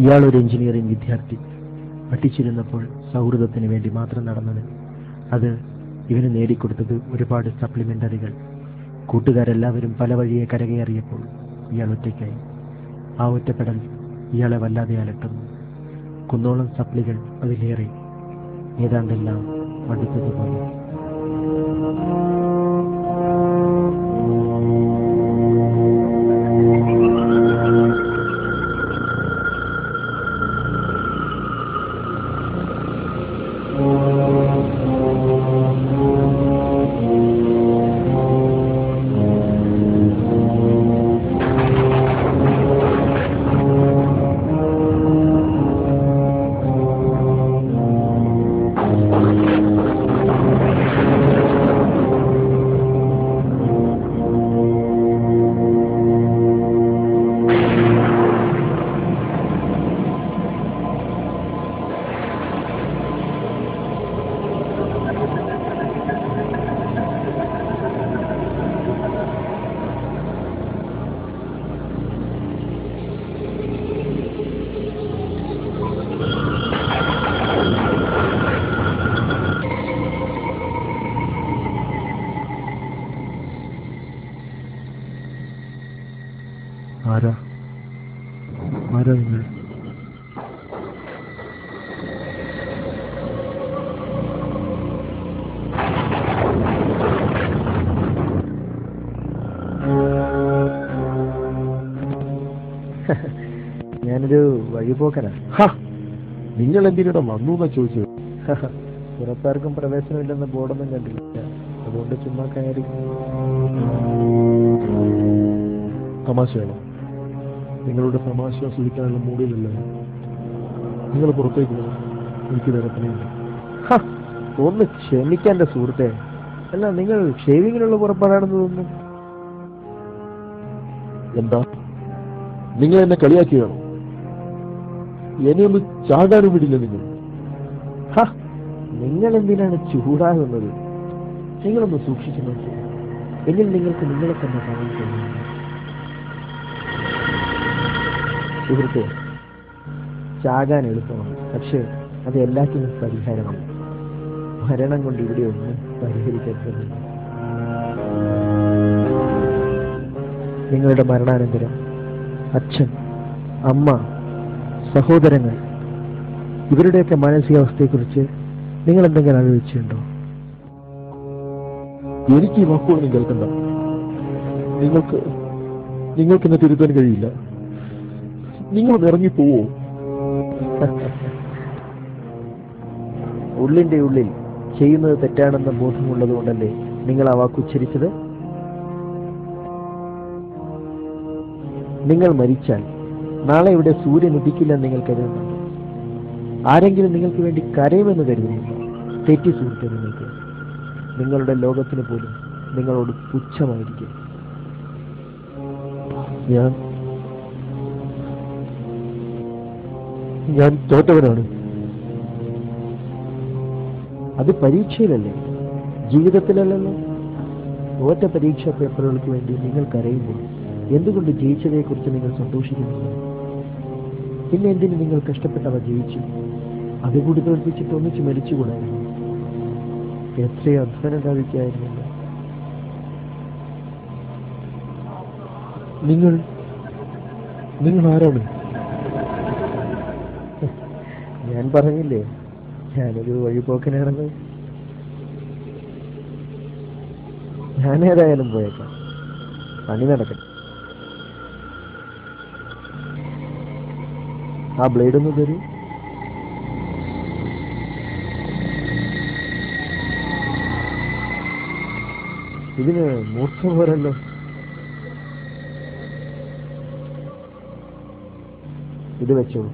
ഇയാളൊരു എഞ്ചിനീയറിംഗ് വിദ്യാർത്ഥി. പഠിച്ചിരുന്നപ്പോൾ സൗഹൃദത്തിന് വേണ്ടി മാത്രം നടന്നത്. അത് ഇവന് നേടിക്കൊടുത്തത് ഒരുപാട് സപ്ലിമെന്ററികൾ. കൂട്ടുകാരെല്ലാവരും പല വഴിയെ കരകയറിയപ്പോൾ ഇയാൾ ഒറ്റയ്ക്കായി. ആ ഒറ്റപ്പെടൽ ഇയാളെ വല്ലാതെ അലട്ടുന്നു. കുന്നോളം സപ്ലികൾ അതിലേറെ. ഏതാണ്ടെല്ലാം മടുത്തതുപോലെ. ആരാ നിങ്ങൾ? ഞാനൊരു വഴിപോക്കനാ. നിങ്ങൾ എന്തിനിടെ വന്നു എന്നാ ചോദിച്ചത്? പുറത്താർക്കും പ്രവേശനമില്ലെന്ന് ബോർഡൊന്നും കണ്ടില്ല, അതുകൊണ്ട് ചുമ്മാ കയറി. തമാശയാണോ? നിങ്ങളുടെ തമാശ ആസ്വദിക്കാനുള്ള മൂടിലല്ല. നിങ്ങൾ പുറത്തേക്ക് പോകും, എനിക്ക് വേറെ പണിയില്ല. ഒന്ന് ക്ഷമിക്കാൻ എന്റെ സുഹൃത്തെ. അല്ല, നിങ്ങൾ ഷേവിങ്ങിനുള്ള പുറപ്പാടാണെന്ന് തോന്നുന്നു. എന്താ നിങ്ങൾ എന്നെ കളിയാക്കിയാണോ? എന്നെയൊന്ന് ചാടാനും വിടില്ല നിങ്ങൾ. നിങ്ങൾ എന്തിനാണ് ചൂടാകുന്നത്? നിങ്ങളൊന്ന് സൂക്ഷിച്ചു നോക്കി, എങ്കിൽ നിങ്ങൾക്ക് നിങ്ങളെ തന്നെ കാണാൻ കഴിയും. സുഹൃത്തെ, ചാകാൻ എളുപ്പമാണ്, പക്ഷേ അത് എല്ലാത്തിനും പരിഹാരമാണ്. മരണം കൊണ്ട് ഇവിടെ ഒന്നും പരിഹരിക്കപ്പെടുന്നില്ല. നിങ്ങളുടെ മരണാനന്തരം അച്ഛൻ, അമ്മ, സഹോദരങ്ങൾ, ഇവരുടെയൊക്കെ മാനസികാവസ്ഥയെക്കുറിച്ച് നിങ്ങൾ എന്തെങ്കിലും ആലോചിച്ചിട്ടുണ്ടോ? എനിക്ക് ഈ വാക്കുകളൊന്നും കേൾക്കണ്ട. നിങ്ങൾക്ക് എന്നെ തിരുത്താൻ കഴിയില്ല. നിങ്ങളൊന്ന് ഇറങ്ങിപ്പോവോ? ഉള്ളിന്റെ ഉള്ളിൽ ചെയ്യുന്നത് തെറ്റാണെന്ന ബോധമുള്ളത് കൊണ്ടല്ലേ നിങ്ങൾ ആ വാക്ക് ഉച്ചരിച്ചത്? നിങ്ങൾ മരിച്ചാൽ നാളെ ഇവിടെ സൂര്യൻ ഉദിക്കില്ലെന്ന് നിങ്ങൾ കരുതുന്നുണ്ട്. ആരെങ്കിലും നിങ്ങൾക്ക് വേണ്ടി കരയുമെന്ന് കരുതുന്നില്ല. തെറ്റി സുഹൃത്തെ, നിങ്ങൾക്ക് നിങ്ങളുടെ ലോകത്തിന് പോലും നിങ്ങളോട് പുച്ഛമായിരിക്കും. ഞാൻ തോറ്റവനാണ്. അത് പരീക്ഷയിലല്ലേ, ജീവിതത്തിലല്ലല്ലോ. തോറ്റ പരീക്ഷാ പേപ്പറുകൾക്ക് വേണ്ടി നിങ്ങൾ കരയുമ്പോൾ എന്തുകൊണ്ട് ജയിച്ചതേക്കുറിച്ച് നിങ്ങൾ സന്തോഷിക്കുന്നില്ല? പിന്നെ എന്തിന് നിങ്ങൾ കഷ്ടപ്പെട്ടവ ജയിച്ചു? അതുകൂടി തോൽപ്പിച്ചിട്ട് ഒന്നിച്ച് മരിച്ചുകൂടായിരുന്നു? എത്രയോ അധ്വാനം കാണിക്കായിരുന്നില്ല. നിങ്ങൾ നിങ്ങൾ ആരാണ്? ഞാൻ പറഞ്ഞില്ലേ ഞാനൊരു വഴിപോക്കനാണെന്ന്. ഞാനേതായാലും പോയേക്കാം, പണി നടക്കട്ടെ. ആ ബ്ലേഡ് ഒന്ന് തരൂ. ഇതിന് മൂർച്ച പോരല്ലോ. ഇത് വെച്ചോളൂ.